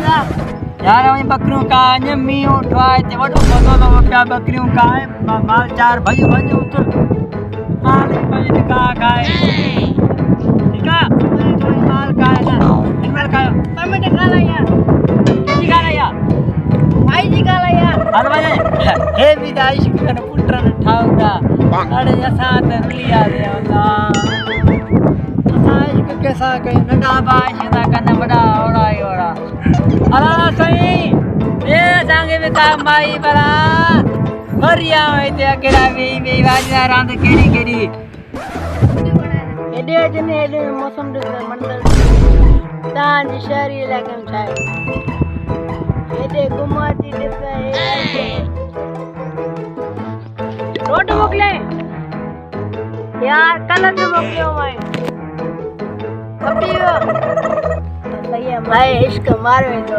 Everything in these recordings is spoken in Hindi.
यार वही बकरियों का ने मी उठवाए ते वडो पतो तो क्या बकरियों का है माल चार भज उतर माल भज का खाए ठीक है तो माल का है ना माल का पेमेंट खा ला यार किसी खा ला यार भाई जी खा ला यार हल भाई हे भी दाइश के पुत्र ने ठाउगा अरे ऐसा तो रुलिया दे अल्लाह इश्क कैसा कहीं नडा बाई सीधा करना बड़ा ओड़ा अला सही ये सांगे में का माई बला मरिया होई ते केड़ा वे वाजा रांद केड़ी एडे जने एडे मौसम दे मंडल तान शहरी इलाके में छाए एडे गुमाती देसा है रोड मोकले यार कल से मोकले हो मैं अभी सही है भाई इश्क मारो तो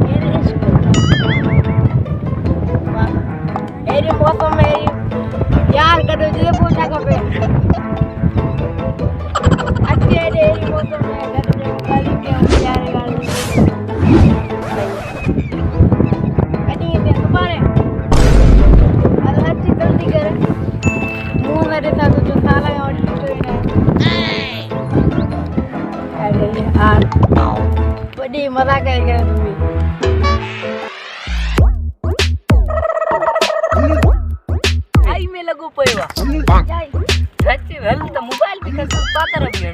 मेरे इश्क मेरे मौसम में यार करो जे पूछा कबे अच्छे मेरे मौसम में करो जे गाली के यार गाली कहीं दे तुम्हारे अल्लाह की जल्दी करे मुंह मेरे साथ जो साला और यार बड़ी मजा करेगा तुम्हें आई में लगो पयवा सच्ची वेल तो मोबाइल भी कर पाता रही है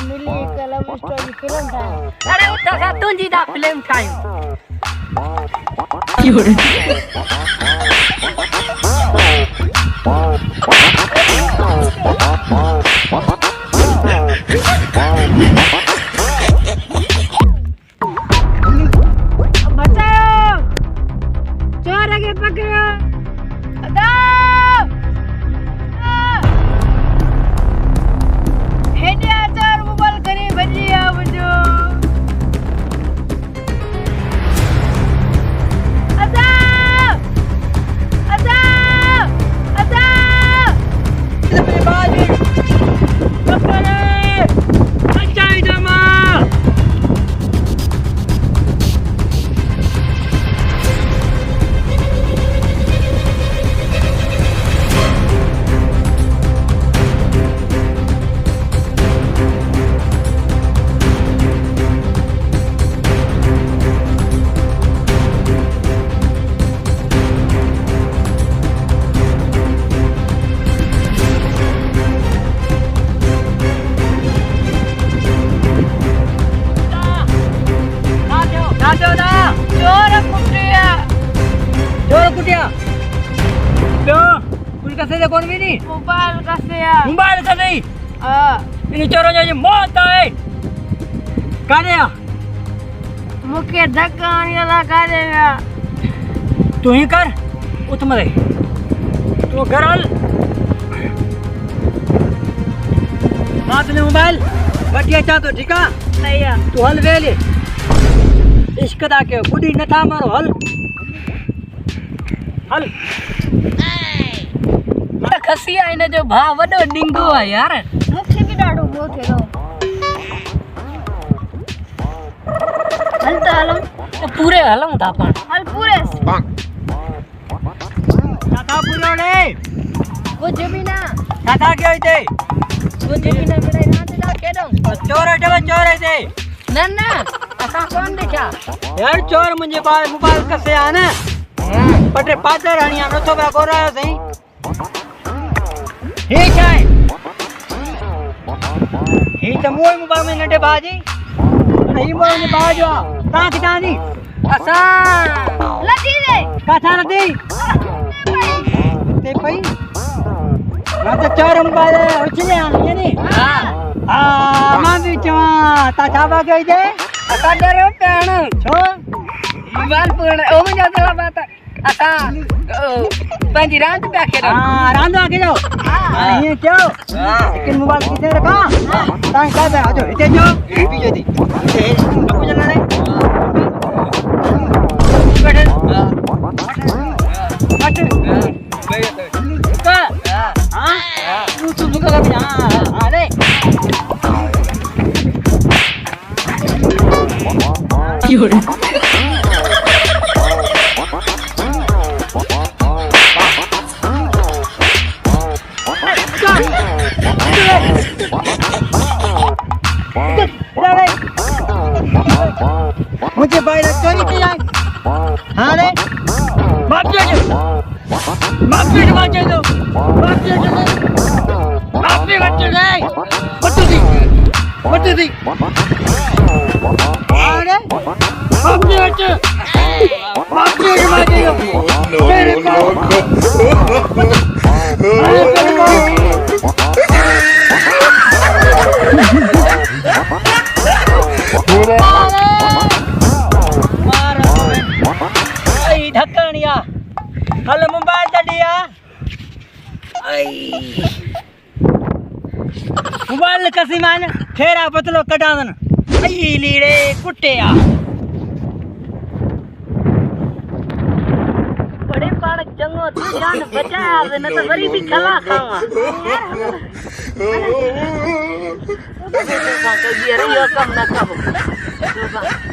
मिली कलम स्टोरी फिल्म था अरे उठा सा तुंजी दा फिल्म टाइम क्यों बचाओ चोर आगे पकड़ो अदा कैसे कौन भी नहीं मोबाइल कैसे है मोबाइल का नहीं इन चोरों ने मौत है काने मुके धक्का आने लगा देगा तू ही कर उठ मरे तू घर हल हाथ में मोबाइल बटिया चा तो ठीक है नहीं है तू हल वेले इश्क दा के बुढ़ी न था मारो हल हल खसिया इन जो भा वडो डिंगो है यार मुखे भी डाडो वो थे हल तो हलम तो पूरे हलम था पण हल पूरे काका पूरोड़े वो जमीना काका के होते वो जमीना मेरे हाथ ला के दो चोर थे ना ना काका कौन देखा यार चोर मुझे मोबाइल कसे आना पटे पादर हणिया नथो बा कोरा सही ठीक है ही तो मोय मोबाइल में नटे बाजी ही मोय में बाजो ता कितानी असा लदी रे कथा लदी ते पई ना तो चोर मोबाइल उछले आनी है नी हां हाँ मां भी चवा ता छाबा कई दे असा डरो पेण छो मोबाइल पण ओ मुंजा तला बात असा पंजी रात पे आके हाँ रांदो आके जाओ ये क्यों लेकिन मोबाइल किसे रखा तां का बे आजो इते जो पीछे दी ए कबू चलना रे बैठे का हां तू का हां अरे Fiore. मुझे बाहर चोरी की जाए हाँ रे माफी दो माफी दो माफी दी अरे माफी मेरे ढक्कनिया हल मोबाइल दडिया मोबाइल कसी मान फेरा पतलो कटादन आई लीड़े कुटिया बड़े पाण चंगो ध्यान बचाया न तो वरी भी खला खावा ये कम न कबो